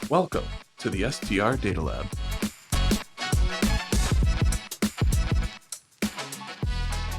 Welcome to the STR Data Lab.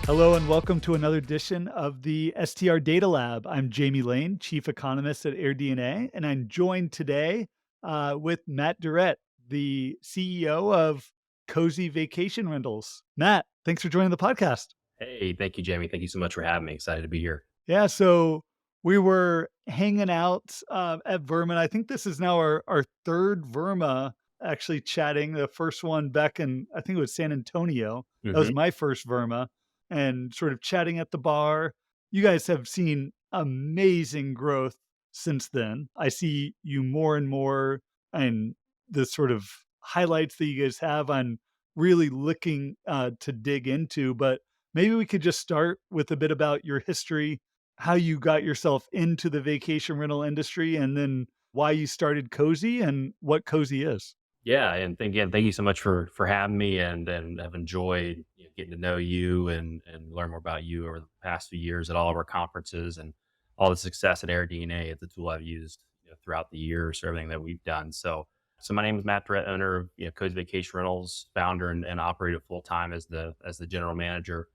Hello and welcome to another edition of the STR Data Lab. I'm Jamie Lane, Chief Economist at AirDNA, and I'm joined today with Matt Durrette, the CEO of Cozi Vacation Rentals. Matt, thanks for joining the podcast. Hey, thank you, Jamie. Thank you so much for having me. Excited to be here. Yeah, so we were hanging out at Verma. I think this is now our third Verma actually chatting. The first one back in, I think it was San Antonio. That was my first Verma, and sort of chatting at the bar. You guys have seen amazing growth since then. I see you more and more, and the sort of highlights that you guys have, I'm really looking to dig into. But maybe we could just start with a bit about your history, how you got yourself into the vacation rental industry, and then why you started Cozi and what Cozi is. Yeah, and again, thank you so much for having me, and I've enjoyed getting to know you and learn more about you over the past few years at all of our conferences and all the success at AirDNA. It's a tool I've used throughout the years for everything that we've done. So my name is Matt Durrette, owner of Cozi Vacation Rentals, founder and operator full time as the general manager,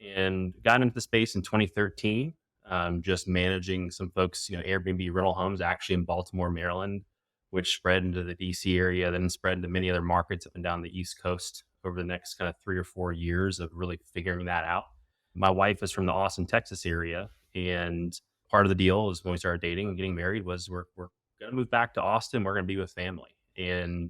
and got into the space in 2013. Just managing some folks, Airbnb rental homes actually in Baltimore, Maryland, which spread into the DC area, then spread into many other markets up and down the East Coast over the next kind of 3 or 4 years of really figuring that out. My wife is from the Austin, Texas area. And part of the deal is when we started dating and getting married was we're going to move back to Austin. We're going to be with family. And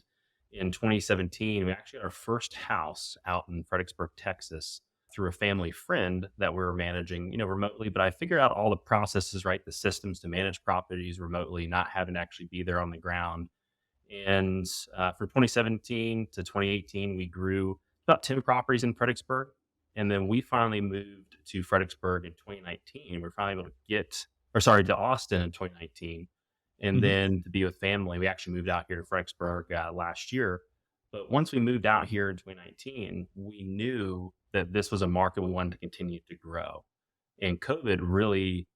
in 2017, we actually got our first house out in Fredericksburg, Texas, through a family friend that we were managing, remotely. But I figured out all the processes, right? The systems to manage properties remotely, not having to actually be there on the ground. And from 2017 to 2018, we grew about 10 properties in Fredericksburg. And then we finally moved to Fredericksburg in 2019. We're finally able to Austin in 2019. And then to be with family, we actually moved out here to Fredericksburg last year. But once we moved out here in 2019, we knew that this was a market we wanted to continue to grow. And COVID really,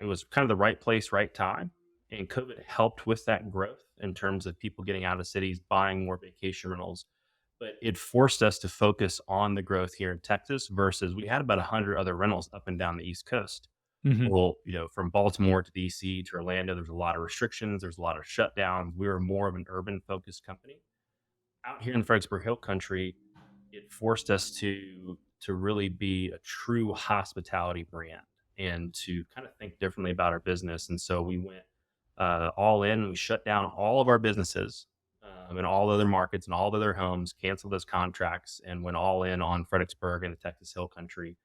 it was kind of the right place, right time. And COVID helped with that growth in terms of people getting out of cities, buying more vacation rentals. But it forced us to focus on the growth here in Texas versus we had about 100 other rentals up and down the East Coast. Well, from Baltimore to DC to Orlando, there's a lot of restrictions. There's a lot of shutdowns. We were more of an urban focused company. Out here in the Fredericksburg Hill Country, it forced us to really be a true hospitality brand and to kind of think differently about our business. And so we went all in. We shut down all of our businesses in all other markets and all other homes, canceled those contracts, and went all in on Fredericksburg and the Texas Hill Country.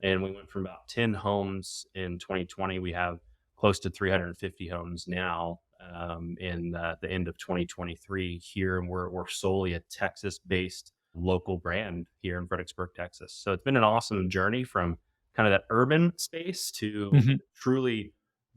And we went from about 10 homes in 2020. We have close to 350 homes now in the end of 2023 here. And we're solely a Texas-based local brand here in Fredericksburg, Texas. So it's been an awesome journey from kind of that urban space to truly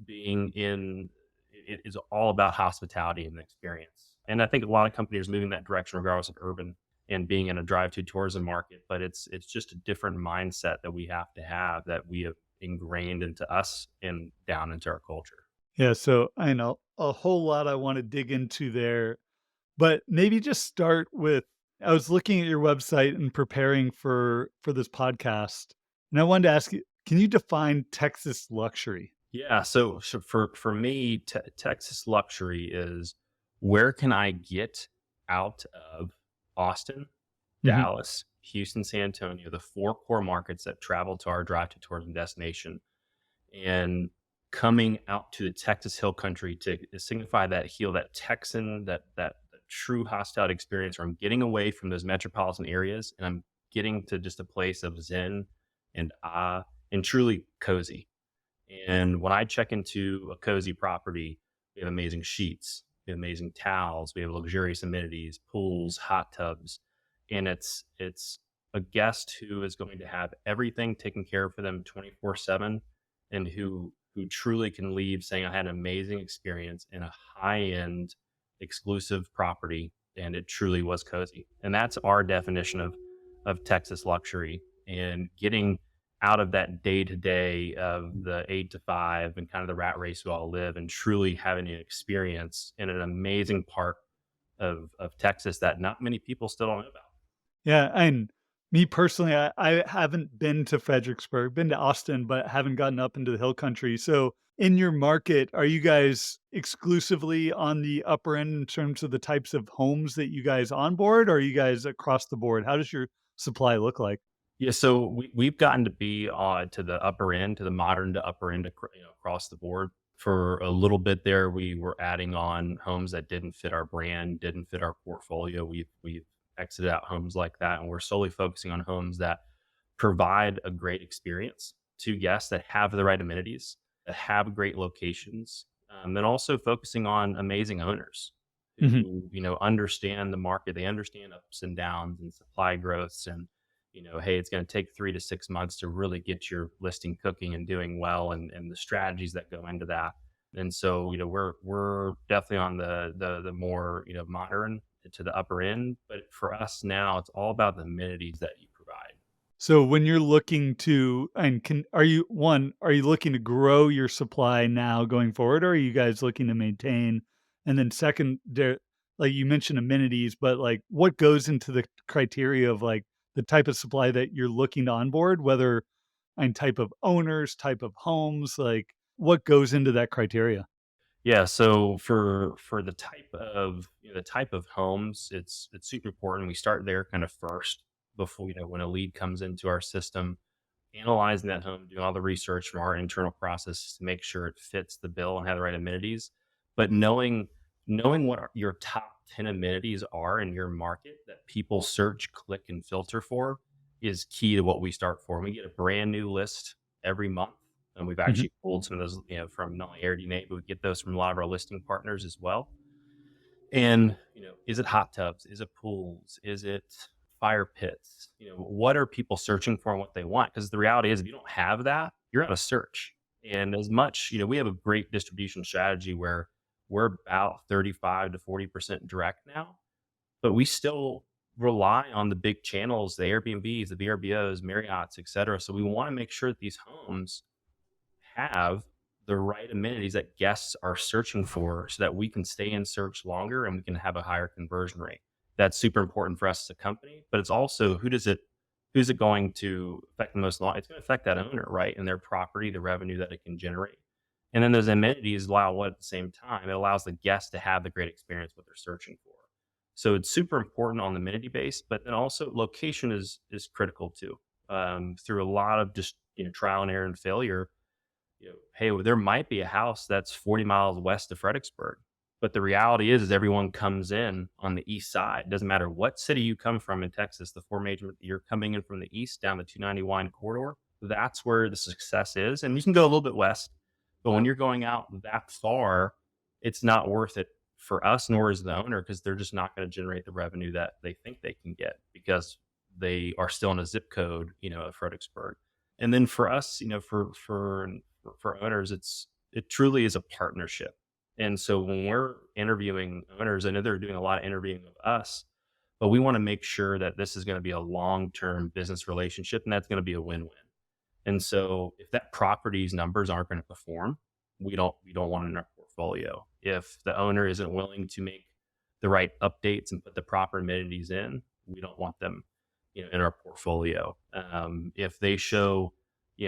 being it is all about hospitality and experience. And I think a lot of companies are moving that direction regardless of urban and being in a drive-to tourism market. But it's just a different mindset that we have to have that we have ingrained into us and down into our culture. Yeah, so I know a whole lot I want to dig into there, but maybe just start with, I was looking at your website and preparing for this podcast, and I wanted to ask you, can you define Texas luxury? Yeah, so for me, Texas luxury is where can I get out of Austin, Dallas, Houston, San Antonio, the 4 core markets that travel to our drive to tourism destination, and coming out to the Texas Hill Country to signify that that Texan, that true hospitality experience where I'm getting away from those metropolitan areas and I'm getting to just a place of zen and awe and truly cozy. And when I check into a Cozi property, we have amazing sheets, we have amazing towels, we have luxurious amenities, pools, hot tubs, and it's a guest who is going to have everything taken care of for them 24/7, and who truly can leave saying, I had an amazing experience in a high-end exclusive property, and it truly was cozy. And that's our definition of Texas luxury, and getting out of that day to day of the 8 to 5 and kind of the rat race we all live, and truly having an experience in an amazing part of Texas that not many people still don't know about. Yeah, and me personally, I haven't been to Fredericksburg, been to Austin, but haven't gotten up into the hill country. So in your market, are you guys exclusively on the upper end in terms of the types of homes that you guys onboard, or are you guys across the board? How does your supply look like? Yeah, so we've gotten to be to the upper end, to the modern to upper end, across the board. For a little bit there, we were adding on homes that didn't fit our brand, didn't fit our portfolio. We've exited out homes like that, and we're solely focusing on homes that provide a great experience to guests, that have the right amenities, that have great locations, and also focusing on amazing owners Mhm. who understand the market. They understand ups and downs and supply growths, and hey, it's going to take 3 to 6 months to really get your listing cooking and doing well, and the strategies that go into that. And so we're definitely on the more modern to the upper end, but for us now it's all about the amenities that you provide. So when you're looking to and can are you one, are you looking to grow your supply now going forward, or are you guys looking to maintain? And then second, there like you mentioned amenities, but like what goes into the criteria of like the type of supply that you're looking to onboard, whether and type of owners, type of homes, like what goes into that criteria? Yeah, so for the type of homes, it's super important. We start there kind of first before when a lead comes into our system, analyzing that home, doing all the research from our internal process to make sure it fits the bill and have the right amenities. But knowing what your top 10 amenities are in your market that people search, click, and filter for is key to what we start for. We get a brand new list every month, and we've Mhm. actually pulled some of those, from not only AirDNA, but we get those from a lot of our listing partners as well. And, is it hot tubs? Is it pools? Is it fire pits? What are people searching for and what they want? Because the reality is, if you don't have that, you're out of search. And as much, we have a great distribution strategy where we're about 35 to 40% direct now, but we still rely on the big channels, the Airbnbs, the VRBOs, Marriott's, et cetera. So we want to make sure that these homes have the right amenities that guests are searching for so that we can stay in search longer and we can have a higher conversion rate. That's super important for us as a company, but it's also who's it going to affect the most? It's going to affect that owner, right? And their property, the revenue that it can generate. And then those amenities allow what at the same time? It allows the guest to have the great experience what they're searching for. So it's super important on the amenity base, but then also location is critical too. Through a lot of just trial and error and failure, hey, well, there might be a house that's 40 miles west of Fredericksburg, but the reality is everyone comes in on the east side. It doesn't matter what city you come from in Texas, the four major, you're coming in from the east down the 291 corridor. That's where the success is. And you can go a little bit west, but when you're going out that far, it's not worth it for us, nor is the owner, because they're just not going to generate the revenue that they think they can get because they are still in a zip code, of Fredericksburg. And then for us, for owners, it truly is a partnership. And so when we're interviewing owners, I know they're doing a lot of interviewing of us, but we want to make sure that this is going to be a long-term business relationship and that's going to be a win-win. And so if that property's numbers aren't going to perform, we don't want it in our portfolio. If the owner isn't willing to make the right updates and put the proper amenities in, we don't want them, in our portfolio. If they show,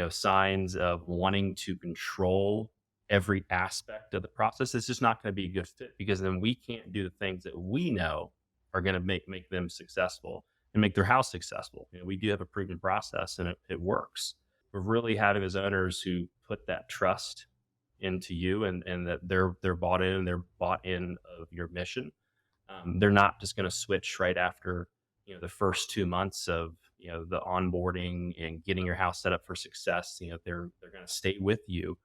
signs of wanting to control every aspect of the process, it's just not going to be a good fit because then we can't do the things that we know are going to make them successful and make their house successful. We do have a proven process and it works. But really having those owners who put that trust into you and that they're bought in and they're bought in of your mission. They're not just going to switch right after the first 2 months of the onboarding and getting your house set up for success. They're going to stay with you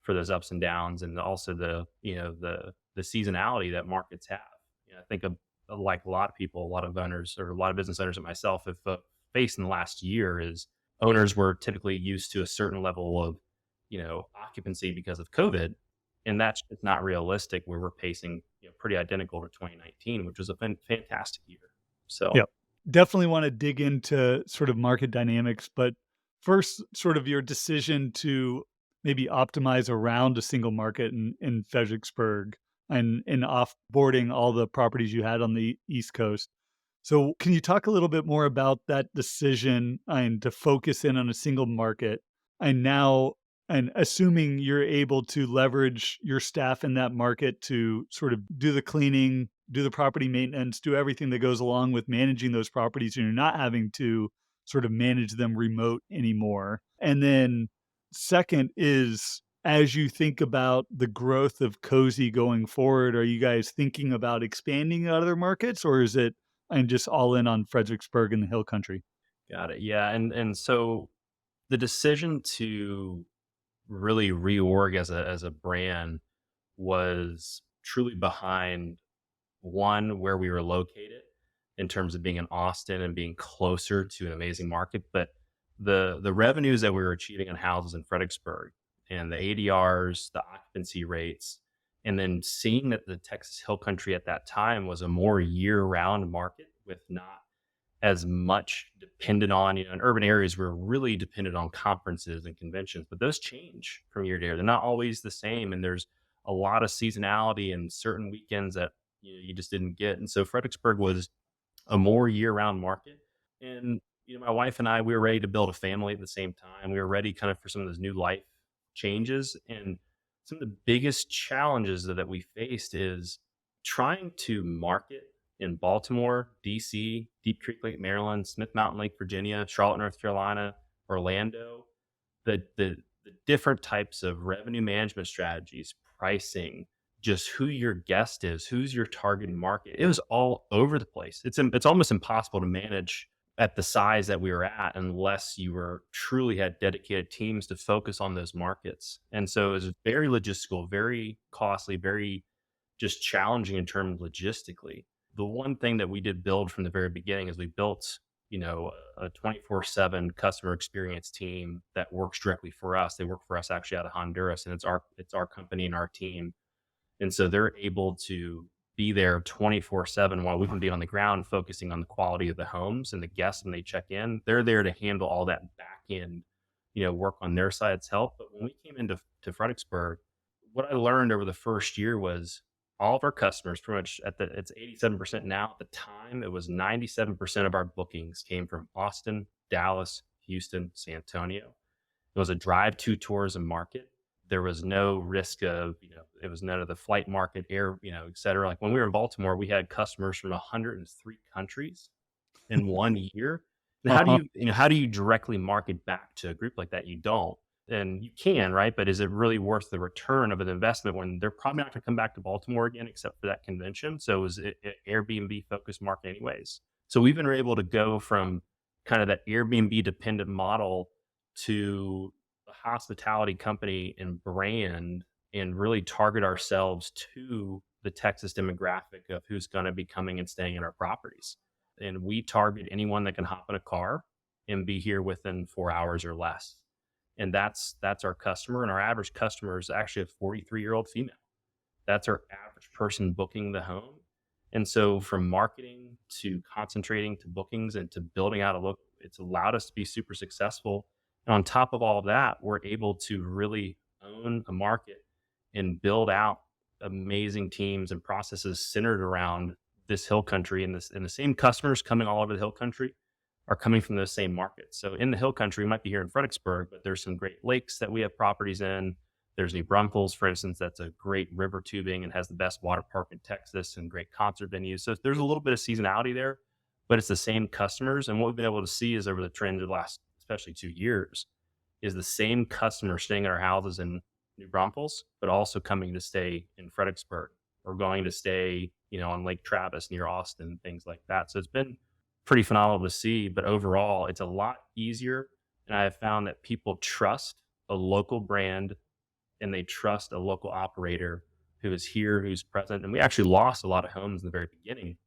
for those ups and downs, and also the seasonality that markets have. I think like a lot of people, a lot of owners, or a lot of business owners and myself have faced in the last year is owners were typically used to a certain level of occupancy because of COVID, and that's just not realistic. Where we're pacing pretty identical to 2019, which was a fantastic year. So Yep. Definitely wanna dig into sort of market dynamics, but first, sort of your decision to maybe optimize around a single market in Fredericksburg and offboarding all the properties you had on the East Coast. So, can you talk a little bit more about that decision and to focus in on a single market? And now, and assuming you're able to leverage your staff in that market to sort of do the cleaning, do the property maintenance, do everything that goes along with managing those properties, and you're not having to sort of manage them remote anymore. And then, second is, as you think about the growth of Cozy going forward, are you guys thinking about expanding in other markets, or is it and just all in on Fredericksburg and the Hill Country? Got it. Yeah, and so the decision to really reorg as a brand was truly behind one where we were located in terms of being in Austin and being closer to an amazing market, but the revenues that we were achieving on houses in Fredericksburg and the ADRs, the occupancy rates, and then seeing that the Texas Hill Country at that time was a more year-round market with not as much dependent on, in urban areas, we're really dependent on conferences and conventions, but those change from year to year. They're not always the same. And there's a lot of seasonality and certain weekends that you just didn't get. And so Fredericksburg was a more year-round market. And my wife and I, we were ready to build a family at the same time. We were ready kind of for some of those new life changes. And some of the biggest challenges that we faced is trying to market in Baltimore, DC, Deep Creek Lake, Maryland, Smith Mountain Lake, Virginia, Charlotte, North Carolina, Orlando, the different types of revenue management strategies, pricing, just who your guest is, who's your target market. It was all over the place. It's almost impossible to manage at the size that we were at unless you were truly had dedicated teams to focus on those markets. And so it was very logistical, very costly, very just challenging in terms logistically. The one thing that we did build from the very beginning is we built, a 24/7 customer experience team that works directly for us. They work for us actually out of Honduras, and it's our company and our team. And so they're able to be there 24/7 while we can be on the ground focusing on the quality of the homes and the guests when they check in. They're there to handle all that back end, work on their side's help. But when we came into Fredericksburg, what I learned over the first year was all of our customers, pretty much it's 87% now. At the time, it was 97% of our bookings came from Austin, Dallas, Houston, San Antonio. It was a drive-to tourism market. There was no risk of, it was none of the flight market, air, et cetera. Like when we were in Baltimore, we had customers from 103 countries in 1 year. And Uh-huh. how do you directly market back to a group like that? You don't. And you can, right? But is it really worth the return of an investment when they're probably not going to come back to Baltimore again, except for that convention? So it was an Airbnb focused market anyways. So we've been able to go from kind of that Airbnb dependent model to a hospitality company and brand and really target ourselves to the Texas demographic of who's going to be coming and staying in our properties. And we target anyone that can hop in a car and be here within 4 hours or less. And that's our customer. And our average customer is actually a 43-year-old female. That's our average person booking the home. And so from marketing to concentrating to bookings and to building out a look, it's allowed us to be super successful. And on top of all of that, we're able to really own a market and build out amazing teams and processes centered around this hill country and the same customers coming all over the hill country are coming from those same markets. So in the hill country, we might be here in Fredericksburg, but there's some great lakes that we have properties in. There's New Braunfels, for instance, that's a great river tubing and has the best water park in Texas and great concert venues. So there's a little bit of seasonality there, but it's the same customers. And what we've been able to see is over the trend of the last, especially 2 years, is the same customer staying in our houses in New Braunfels, but also coming to stay in Fredericksburg or going to stay, on Lake Travis near Austin, things like that. So it's been pretty phenomenal to see, but overall it's a lot easier. And I have found that people trust a local brand and they trust a local operator who is here, who's present. And we actually lost a lot of homes in the very beginning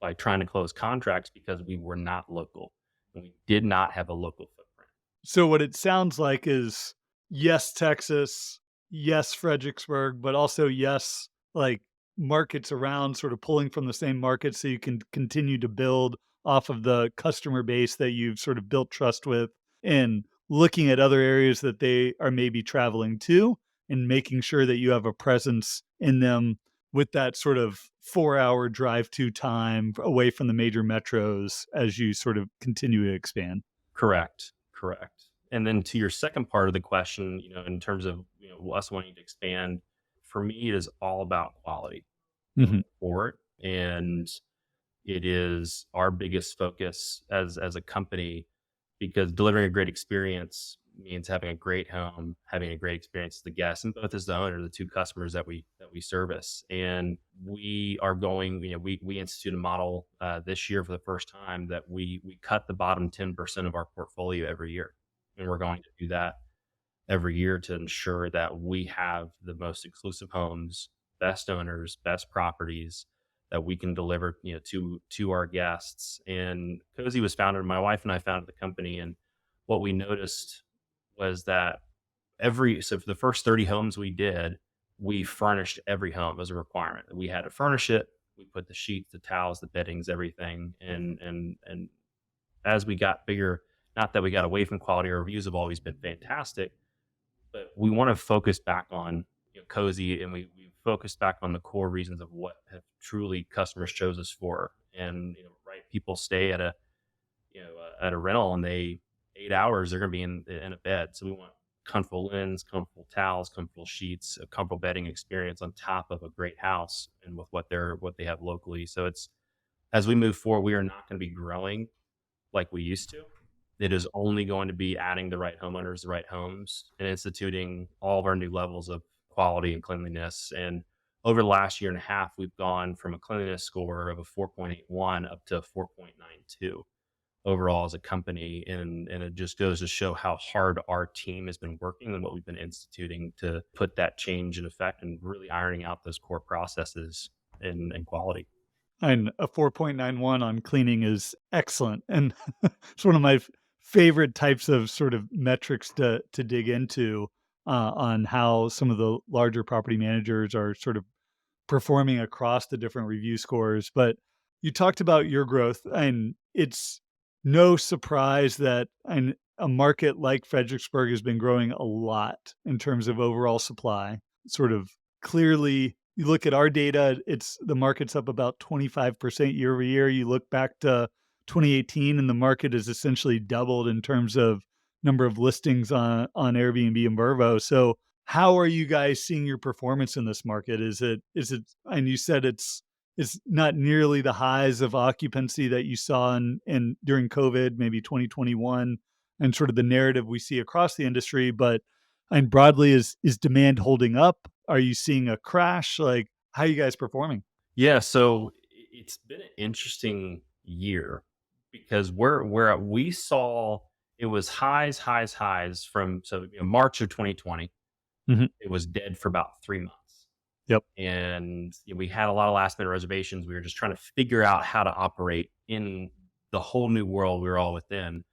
by trying to close contracts because we were not local and we did not have a local footprint. So what it sounds like is yes, Texas, yes, Fredericksburg, but also yes, like markets around, sort of pulling from the same market so you can continue to build off of the customer base that you've sort of built trust with. And looking at other areas that they are maybe traveling to and making sure that you have a presence in them with that sort of 4-hour drive to time away from the major metros as you sort of continue to expand. Correct. Correct. And then to your second part of the question, in terms of, us wanting to expand, for me, it is all about quality Mhm. forward. And it is our biggest focus as a company, because delivering a great experience means having a great home, having a great experience as the guest, and both as the owner, the two customers that we service. And we are going, we institute a model this year for the first time that we cut the bottom 10% of our portfolio every year, and we're going to do that every year to ensure that we have the most exclusive homes, best owners, best properties that we can deliver, to our guests. And Cozy was founded, my wife and I founded the company, and what we noticed was that so for the first 30 homes we did, we furnished every home as a requirement. We had to furnish it. We put the sheets, the towels, the beddings, everything. And as we got bigger, not that we got away from quality, our reviews have always been fantastic, but we want to focus back on, Cozy, and we focused back on the core reasons of what have truly customers chose us for. And right, people stay at a rental, and 8 hours they're going to be in a bed. So we want comfortable linens, comfortable towels, comfortable sheets, a comfortable bedding experience on top of a great house and with what they have locally. So it's, as we move forward, we are not going to be growing like we used to. It is only going to be adding the right homeowners, the right homes, and instituting all of our new levels of quality and cleanliness. And over the last year and a half, we've gone from a cleanliness score of a 4.81 up to a 4.92 overall as a company. And it just goes to show how hard our team has been working and what we've been instituting to put that change in effect and really ironing out those core processes and quality. And a 4.91 on cleaning is excellent. And it's one of my favorite types of sort of metrics to dig into on how some of the larger property managers are sort of performing across the different review scores. But you talked about your growth, and it's no surprise that a market like Fredericksburg has been growing a lot in terms of overall supply. Sort of clearly, you look at our data, it's the market's up about 25% year over year. You look back to 2018, and the market has essentially doubled in terms of number of listings on Airbnb and Vervo. So how are you guys seeing your performance in this market? Is it, and you said it's not nearly the highs of occupancy that you saw in during COVID, maybe 2021, and sort of the narrative we see across the industry, but and broadly, is demand holding up? Are you seeing a crash? Like, how are you guys performing? Yeah, so it's been an interesting year because where we saw it was highs from, so March of 2020. Mhm. It was dead for about 3 months, Yep. and we had a lot of last minute reservations. We were just trying to figure out how to operate in the whole new world we were all within.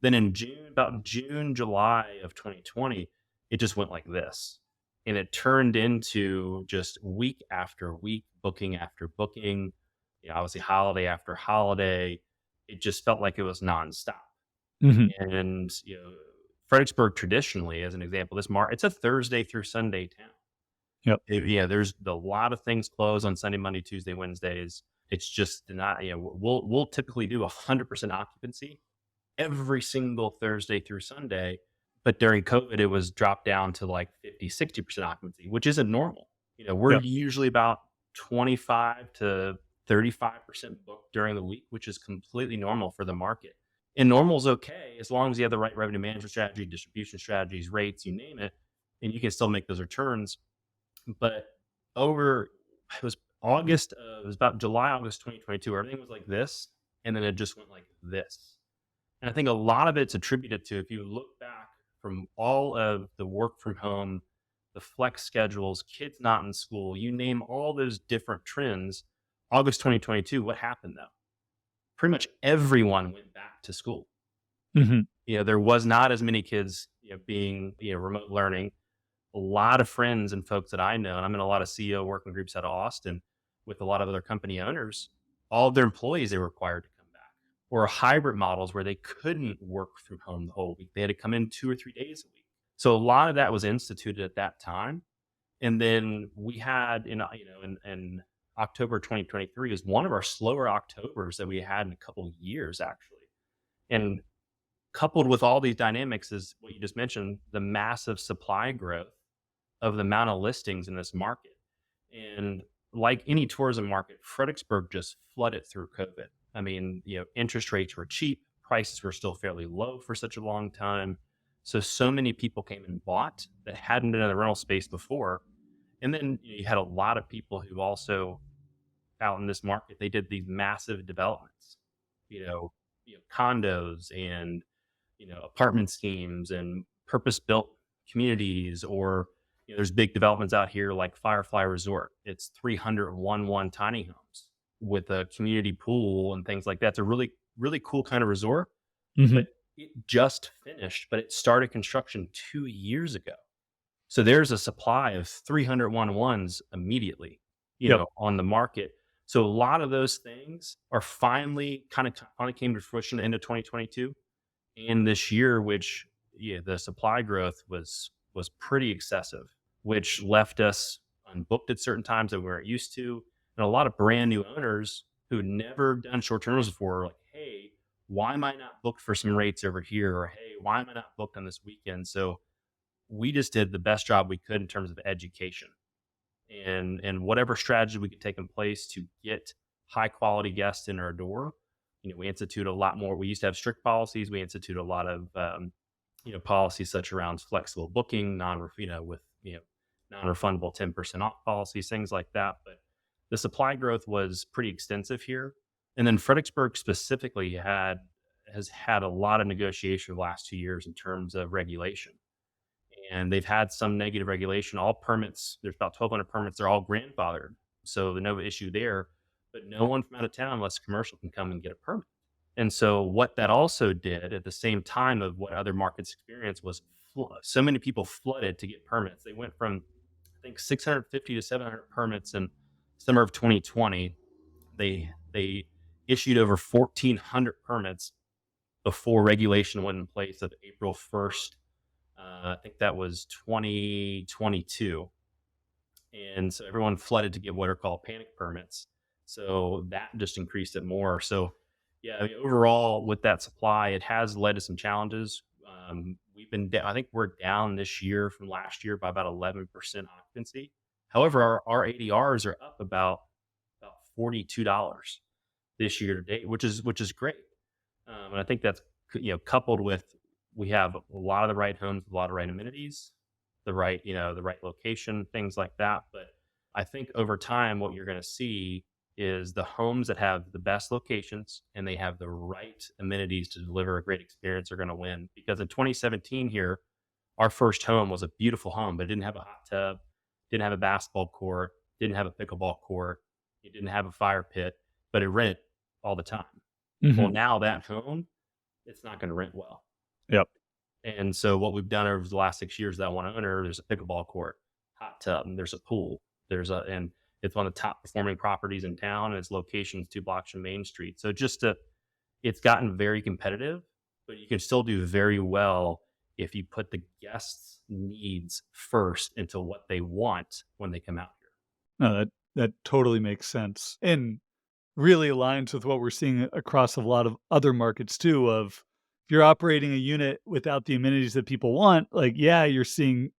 Then in about June, July of 2020, it just went like this. And it turned into just week after week, booking after booking, obviously holiday after holiday. It just felt like it was nonstop. Mhm. And, Fredericksburg traditionally, as an example, it's a Thursday through Sunday town. Yep. There's a lot of things closed on Sunday, Monday, Tuesday, Wednesdays. It's just not, we'll typically do 100% occupancy every single Thursday through Sunday. But during COVID, it was dropped down to like 50, 60% occupancy, which isn't normal. We're Yep. usually about 25 to 35% booked during the week, which is completely normal for the market. And normal is okay as long as you have the right revenue management strategy, distribution strategies, rates, you name it, and you can still make those returns. But it was it was about July, August 2022, everything was like this. And then it just went like this. And I think a lot of it's attributed to, if you look back from all of the work from home, the flex schedules, kids not in school, you name all those different trends. August 2022, what happened though? Pretty much everyone went back to school. Mhm. There was not as many kids, being, remote learning. A lot of friends and folks that I know, and I'm in a lot of CEO working groups out of Austin with a lot of other company owners, all of their employees, they were required to come back. or hybrid models where they couldn't work from home the whole week. They had to come in 2 or 3 days a week. So a lot of that was instituted at that time. And then we had in October 2023 is one of our slower Octobers that we had in a couple of years, actually. And coupled with all these dynamics is what you just mentioned, the massive supply growth of the amount of listings in this market. And like any tourism market, Fredericksburg just flooded through COVID. I mean, interest rates were cheap, prices were still fairly low for such a long time. So many people came and bought that hadn't been in the rental space before. And then you had a lot of people who also out in this market, they did these massive developments, condos and apartment schemes and purpose-built communities, or there's big developments out here like Firefly Resort. It's 301 tiny homes with a community pool and things like that. It's a really, really cool kind of resort, but it just finished, but it started construction 2 years ago. So there's a supply of 301 ones immediately, on the market. So a lot of those things are finally kind of came to fruition at the end of 2022 and this year, which the supply growth was pretty excessive, which left us unbooked at certain times that we weren't used to. And a lot of brand new owners who had never done short-term rentals before were like, hey, why am I not booked for some rates over here? Or, hey, why am I not booked on this weekend? So we just did the best job we could in terms of education and whatever strategy we could take in place to get high quality guests in our door. We institute a lot more. We used to have strict policies. We institute a lot of policies such around flexible booking, non-refundable 10% off policies, things like that. But the supply growth was pretty extensive here. And then Fredericksburg specifically has had a lot of negotiation the last 2 years in terms of regulation. And they've had some negative regulation. All permits, there's about 1,200 permits, they're all grandfathered. So no issue there. But no one from out of town, unless commercial, can come and get a permit. And so what that also did at the same time of what other markets experienced was so many people flooded to get permits. They went from, I think, 650 to 700 permits in summer of 2020. They issued over 1,400 permits before regulation went in place of April 1st. I think that was 2022. And so everyone flooded to get what are called panic permits. So that just increased it more. So overall with that supply, it has led to some challenges. I think we're down this year from last year by about 11% occupancy. However, our ADRs are up about $42 this year to date, which is great. And I think that's coupled with we have a lot of the right homes, a lot of right amenities, the right location, things like that. But I think over time, what you're going to see is the homes that have the best locations and they have the right amenities to deliver a great experience are going to win. Because in 2017 here, our first home was a beautiful home, but it didn't have a hot tub, didn't have a basketball court, didn't have a pickleball court, it didn't have a fire pit, but it rented all the time. Well, now that home, it's not going to rent well. Yep. And so what we've done over the last 6 years, that one owner, there's a pickleball court, hot tub, and there's a pool. And it's one of the top performing properties in town, and its location is 2 blocks from Main Street. So it's gotten very competitive, but you can still do very well if you put the guests' needs first into what they want when they come out here. No, that totally makes sense. And really aligns with what we're seeing across a lot of other markets too, of if you're operating a unit without the amenities that people want, you're seeing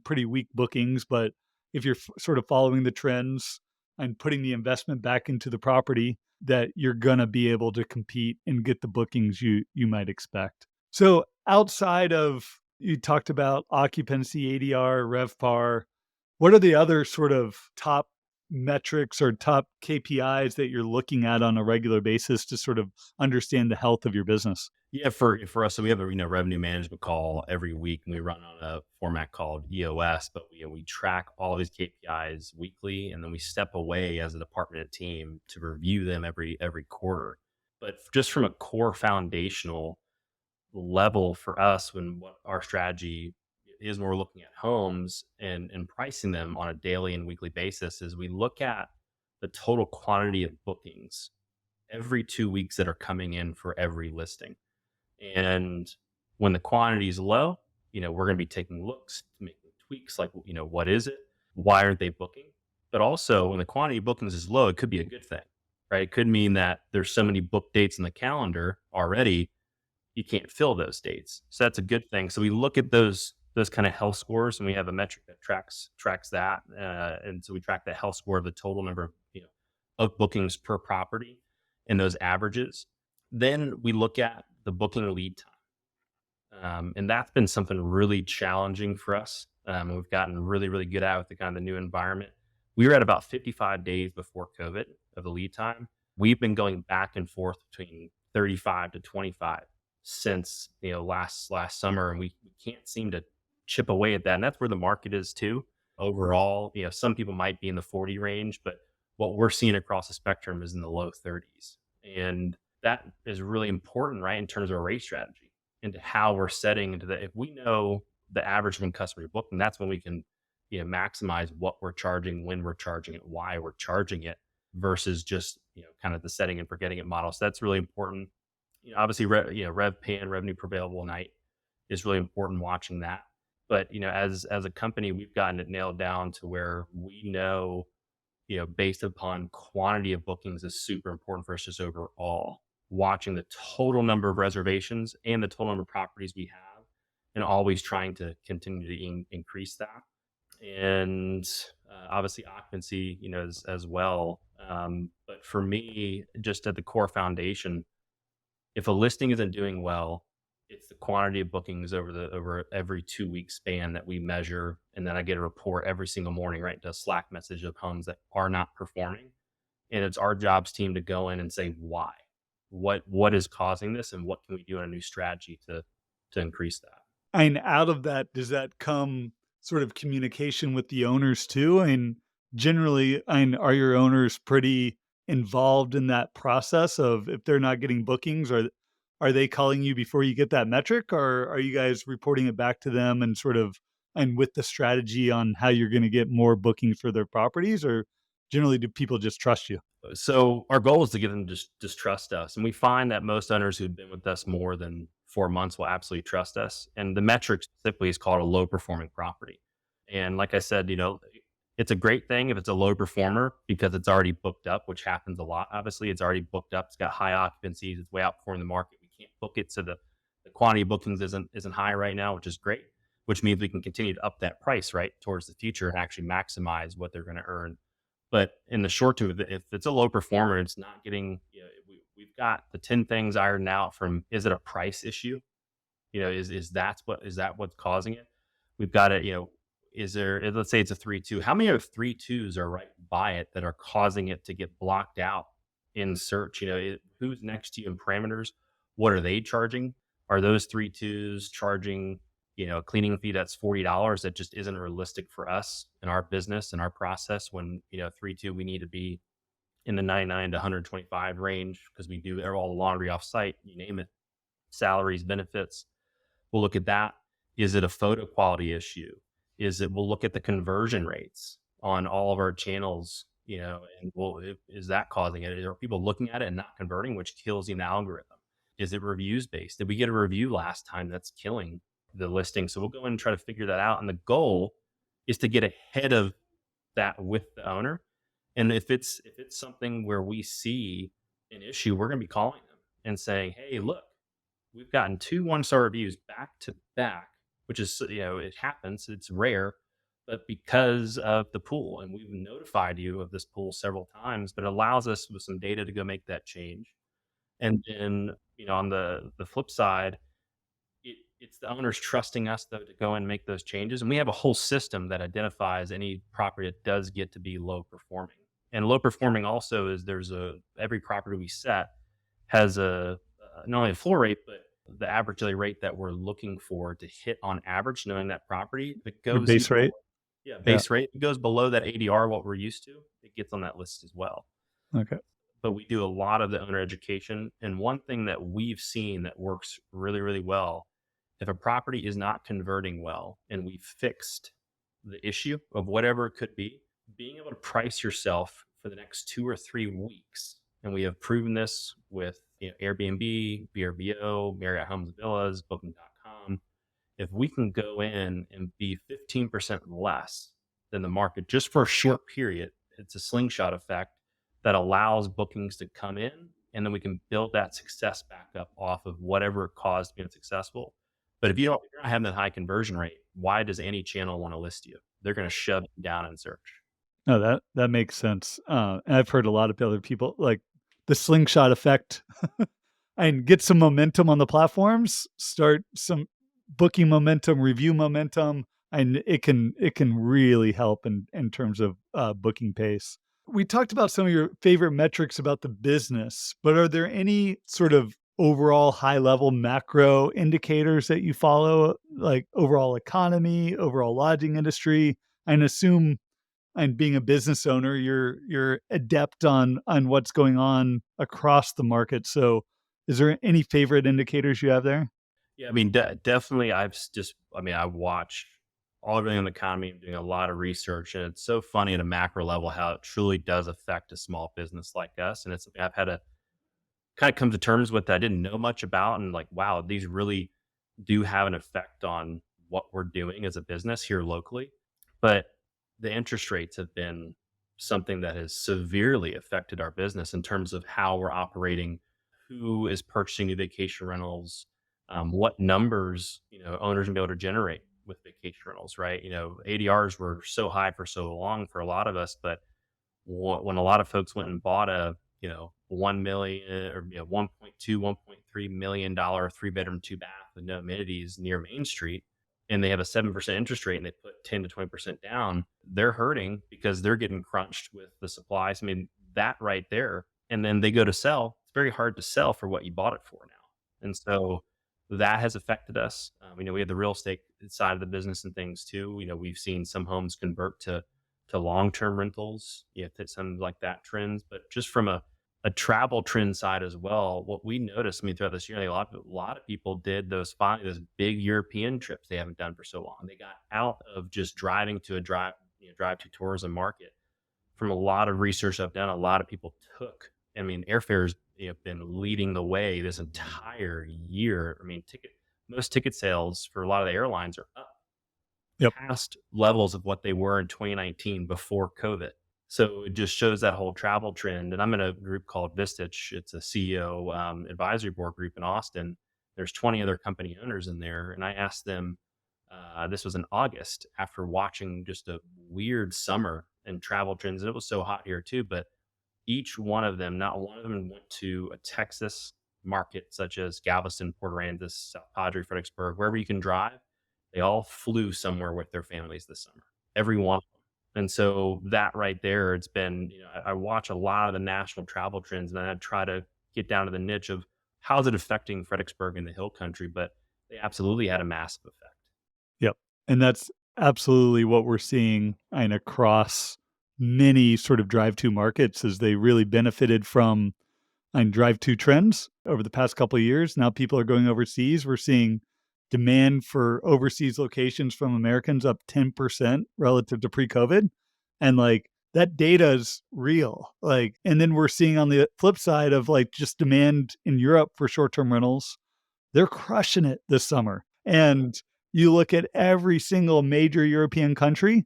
pretty weak bookings, but if you're sort of following the trends and putting the investment back into the property, that you're going to be able to compete and get the bookings you might expect. So outside of, you talked about occupancy, ADR, RevPAR, what are the other sort of top metrics or top KPIs that you're looking at on a regular basis to sort of understand the health of your business? Yeah, for us, so we have a revenue management call every week, and we run on a format called EOS. But we track all of these KPIs weekly, and then we step away as a department and team to review them every quarter. But just from a core foundational level for us, what our strategy is when we're looking at homes and pricing them on a daily and weekly basis, is we look at the total quantity of bookings every 2 weeks that are coming in for every listing. And when the quantity is low, we're going to be taking looks, making tweaks like, what is it? Why aren't they booking? But also, when the quantity of bookings is low, it could be a good thing, right? It could mean that there's so many book dates in the calendar already, you can't fill those dates. So that's a good thing. So we look at those kind of health scores, and we have a metric that tracks that, and so we track the health score of the total number of of bookings per property and those averages. Then we look at the booking lead time, and that's been something really challenging for us. We've gotten really really good at with the kind of the new environment. We were at about 55 days before COVID of the lead time. We've been going back and forth between 35 to 25 since last summer, and we can't seem to chip away at that. And that's where the market is too. Overall, some people might be in the 40 range, but what we're seeing across the spectrum is in the low 30s. And that is really important, right, in terms of a rate strategy into how we're setting into the, if we know the average when customer booking, that's when we can, maximize what we're charging, when we're charging it, why we're charging it versus just, kind of the setting and forgetting it model. So that's really important. Obviously, rev pan, revenue per available night is really important watching that. But, as a company, we've gotten it nailed down to where we know, based upon quantity of bookings is super important for us just overall. Watching the total number of reservations and the total number of properties we have, and always trying to continue to increase that. And obviously occupancy, as well. But for me, just at the core foundation, if a listing isn't doing well, it's the quantity of bookings over every 2 week span that we measure, and then I get a report every single morning, right, to a Slack message of homes that are not performing, and it's our jobs team to go in and say why, what is causing this, and what can we do in a new strategy to increase that. And out of that, does that come sort of communication with the owners too? And generally, are your owners pretty involved in that process of if they're not getting bookings, or are they calling you before you get that metric, or are you guys reporting it back to them and sort of and with the strategy on how you're going to get more bookings for their properties, or generally do people just trust you? So our goal is to get them to just trust us, and we find that most owners who've been with us more than 4 months will absolutely trust us. And the metric specifically is called a low performing property. And like I said, it's a great thing if it's a low performer because it's already booked up, which happens a lot. Obviously, it's already booked up. It's got high occupancies. It's way outperforming the market. We can't book it, so the quantity of bookings isn't high right now, which is great. Which means we can continue to up that price right towards the future and actually maximize what they're going to earn. But in the short term, if it's a low performer, it's not getting. We've got the 10 things ironed out from. Is it a price issue? Is that what's causing it? We've got it. Is there? Let's say it's a 3-2. How many of 3-2s are right by it that are causing it to get blocked out in search? Who's next to you in parameters? What are they charging? Are those 3-2s charging? A cleaning fee that's $40 that just isn't realistic for us in our business and our process. When 3-2, we need to be in the 99 to 125 range because we do all the laundry off site, you name it, salaries, benefits. We'll look at that. Is it a photo quality issue? We'll look at the conversion rates on all of our channels, and is that causing it? Are people looking at it and not converting, which kills the algorithm? Is it reviews based? Did we get a review last time that's killing the listing? So we'll go in and try to figure that out. And the goal is to get ahead of that with the owner. And if it's something where we see an issue, we're going to be calling them and saying, hey, look, we've gotten 2 1-star reviews back to back, which is, it happens. It's rare, but because of the pool, and we've notified you of this pool several times, but it allows us with some data to go make that change. And then, on the flip side, it's the owners trusting us, though, to go and make those changes. And we have a whole system that identifies any property that does get to be low performing. And low performing also is every property we set has not only a floor rate, but the average daily rate that we're looking for to hit on average, knowing that property. If it Your goes base rate? Yeah, base rate. If it goes below that ADR, what we're used to, it gets on that list as well. Okay. But we do a lot of the owner education. And one thing that we've seen that works really, really well, if a property is not converting well and we've fixed the issue of whatever it could be, being able to price yourself for the next 2 or 3 weeks And we have proven this with Airbnb, VRBO, Marriott Homes and Villas, Booking.com. If we can go in and be 15% less than the market just for a short period, it's a slingshot effect that allows bookings to come in, and then we can build that success back up off of whatever it caused being successful. But if you're not having that high conversion rate, why does any channel want to list you? They're going to shove you down in search. No, that makes sense. And I've heard a lot of other people like the slingshot effect and get some momentum on the platforms, start some booking momentum, review momentum, and it can really help in terms of booking pace. We talked about some of your favorite metrics about the business, but are there any sort of overall high level macro indicators that you follow, like overall economy, overall lodging industry? And assume and being a business owner, you're adept on what's going on across the market. So, is there any favorite indicators you have there? Yeah, I mean, definitely. I watch everything in the economy. I'm doing a lot of research, and it's so funny at a macro level how it truly does affect a small business like us. And it's something I've had to kind of come to terms with that I didn't know much about, and like, wow, these really do have an effect on what we're doing as a business here locally. But the interest rates have been something that has severely affected our business in terms of how we're operating, who is purchasing new vacation rentals, what numbers owners can be able to generate with vacation rentals, right? ADRs were so high for so long for a lot of us, but when a lot of folks went and bought a 1 million or 1.2 $1.3 million 3-bedroom 2 bath with no amenities near Main Street, and they have a 7% interest rate and they put 10 to 20% down, they're hurting because they're getting crunched with the supplies. I mean, that right there. And then they go to sell, it's very hard to sell for what you bought it for now. And so that has affected us. We have the real estate side of the business and things too. We've seen some homes convert to long-term rentals, some like that trends, but just from a travel trend side as well, what we noticed, throughout this year, like a lot of people did those big European trips they haven't done for so long. They got out of just driving to a drive to tourism market. From a lot of research I've done, a lot of people took. Airfares have been leading the way this entire year. Most ticket sales for a lot of the airlines are up Yep. past levels of what they were in 2019 before COVID. So it just shows that whole travel trend. And I'm in a group called Vistich. It's a CEO advisory board group in Austin. There's 20 other company owners in there. And I asked them, this was in August, after watching just a weird summer and travel trends. And it was so hot here too. But each one of them, not one of them went to a Texas market such as Galveston, Port Aransas, South Padre, Fredericksburg, wherever you can drive. They all flew somewhere with their families this summer, every one of them. And so that right there, it's been, I watch a lot of the national travel trends and I try to get down to the niche of how is it affecting Fredericksburg and the Hill Country, but they absolutely had a massive effect. Yep. And that's absolutely what we're seeing and across many sort of drive-to markets as they really benefited from and drive-to trends over the past couple of years. Now people are going overseas. We're seeing demand for overseas locations from Americans up 10% relative to pre-COVID. And like that data is real. And then we're seeing on the flip side of like just demand in Europe for short-term rentals, they're crushing it this summer. And you look at every single major European country,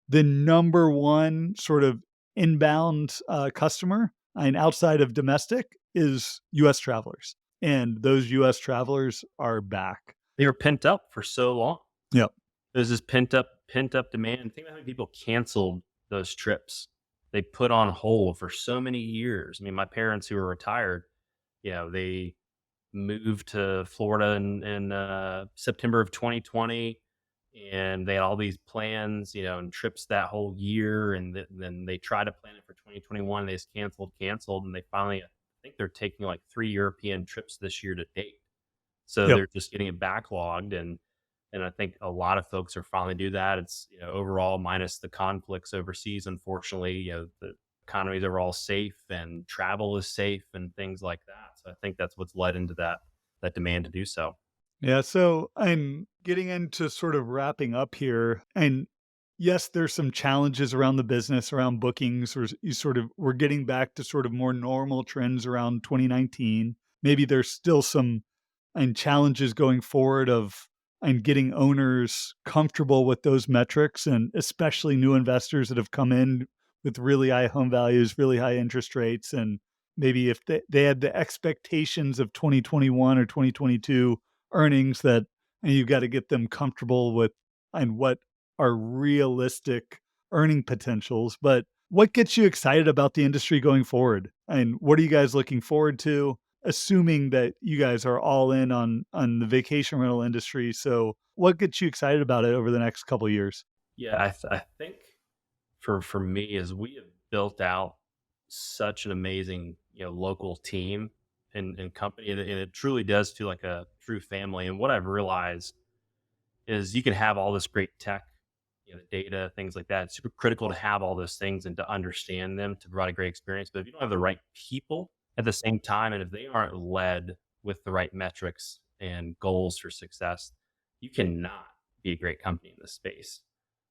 the number one sort of inbound customer and outside of domestic is US travelers. And those US travelers are back. They were pent up for so long. Yep. There's this pent up demand. Think about how many people canceled those trips. They put on hold for so many years. My parents who were retired, they moved to Florida in September of 2020, and they had all these plans, and trips that whole year. And then they tried to plan it for 2021. They just canceled, and they finally, I think they're taking like 3 European trips this year to date. So Yep. they're just getting it backlogged, and I think a lot of folks are finally do that. It's overall, minus the conflicts overseas, unfortunately, the economies are all safe and travel is safe and things like that. So I think that's what's led into that demand to do so. Yeah. So I'm getting into sort of wrapping up here. And yes, there's some challenges around the business, around bookings, or we're getting back to sort of more normal trends around 2019. Maybe there's still some and challenges going forward of and getting owners comfortable with those metrics, and especially new investors that have come in with really high home values, really high interest rates, and maybe if they had the expectations of 2021 or 2022 earnings that and you've got to get them comfortable with and what are realistic earning potentials. But what gets you excited about the industry going forward? And what are you guys looking forward to? Assuming that you guys are all in on the vacation rental industry. So what gets you excited about it over the next couple of years? Yeah, I think for me is we have built out such an amazing local team and company, and it truly does feel like a true family. And what I've realized is you can have all this great tech, data, things like that. It's super critical to have all those things and to understand them to provide a great experience. But if you don't have the right people at the same time, and if they aren't led with the right metrics and goals for success, you cannot be a great company in this space.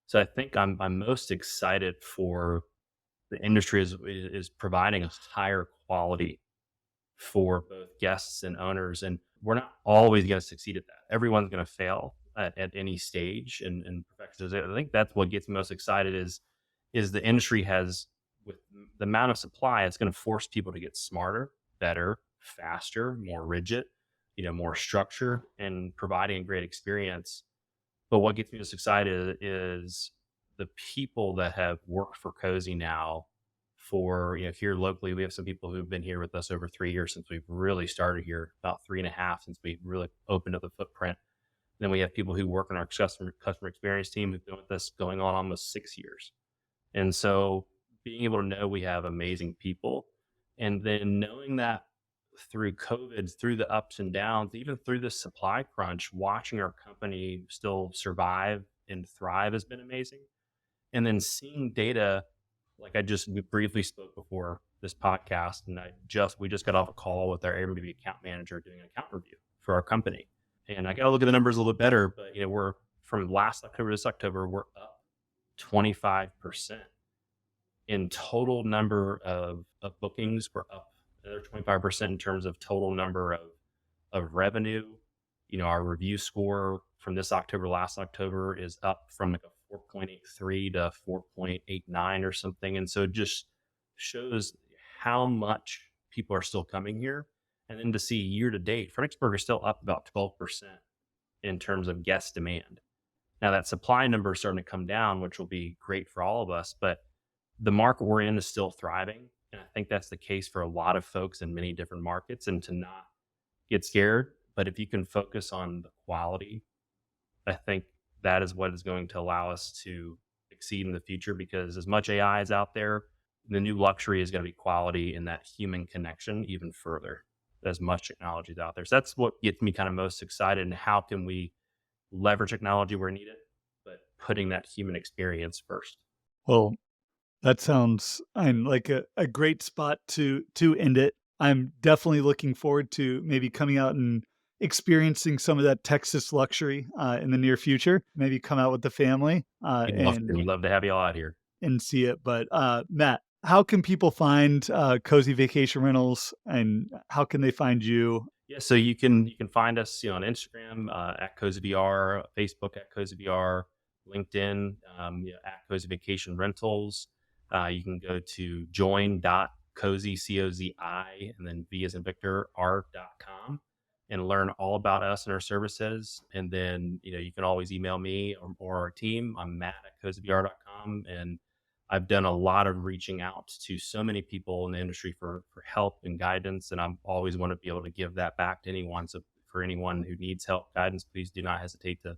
So I think I'm most excited for the industry is providing a higher quality for both guests and owners. And we're not always going to succeed at that. Everyone's going to fail at any stage and perfection. I think that's what gets me most excited is the industry has, with the amount of supply, it's going to force people to get smarter, better, faster, more rigid, more structure, and providing a great experience. But what gets me most excited is the people that have worked for Cozi now for, here locally. We have some people who've been here with us over 3 years since we've really started here, about 3.5 since we really opened up the footprint. Then we have people who work on our customer experience team who've been with us going on almost 6 years. And so being able to know we have amazing people, and then knowing that through COVID, through the ups and downs, even through the supply crunch, watching our company still survive and thrive has been amazing. And then seeing data, like we briefly spoke before this podcast, and we just got off a call with our Airbnb account manager doing an account review for our company. And I got to look at the numbers a little bit better, but we're from last October to this October, we're up 25% in total number of bookings. We're up another 25% in terms of total number of revenue. Our review score from this October, last October, is up from like a 4.83 to 4.89 or something. And so it just shows how much people are still coming here. And then to see year to date, Fredericksburg is still up about 12% in terms of guest demand. Now that supply number is starting to come down, which will be great for all of us, but the market we're in is still thriving. And I think that's the case for a lot of folks in many different markets, and to not get scared. But if you can focus on the quality, I think that is what is going to allow us to succeed in the future, because as much AI is out there, the new luxury is going to be quality and that human connection even further. As much technology is out there. So that's what gets me kind of most excited. And how can we leverage technology where needed, but putting that human experience first? Well, that sounds like a great spot to end it. I'm definitely looking forward to maybe coming out and experiencing some of that Texas luxury in the near future. Maybe come out with the family We'd love to have you all out here and see it. But Matt, how can people find Cozi Vacation Rentals, and how can they find you? Yeah, so you can find us on Instagram at Cozi VR, Facebook at Cozi VR, LinkedIn at Cozi Vacation Rentals. You can go to join.cozi, COZI, and then V as in Victor, R.com, and learn all about us and our services. And then you can always email me or our team. I'm Matt at CoziVR.com, and I've done a lot of reaching out to so many people in the industry for help and guidance, and I always want to be able to give that back to anyone. So for anyone who needs help, guidance, please do not hesitate to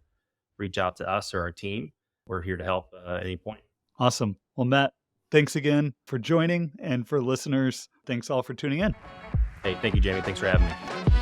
reach out to us or our team. We're here to help at any point. Awesome. Well, Matt, thanks again for joining, and for listeners, thanks all for tuning in. Hey, thank you, Jamie. Thanks for having me.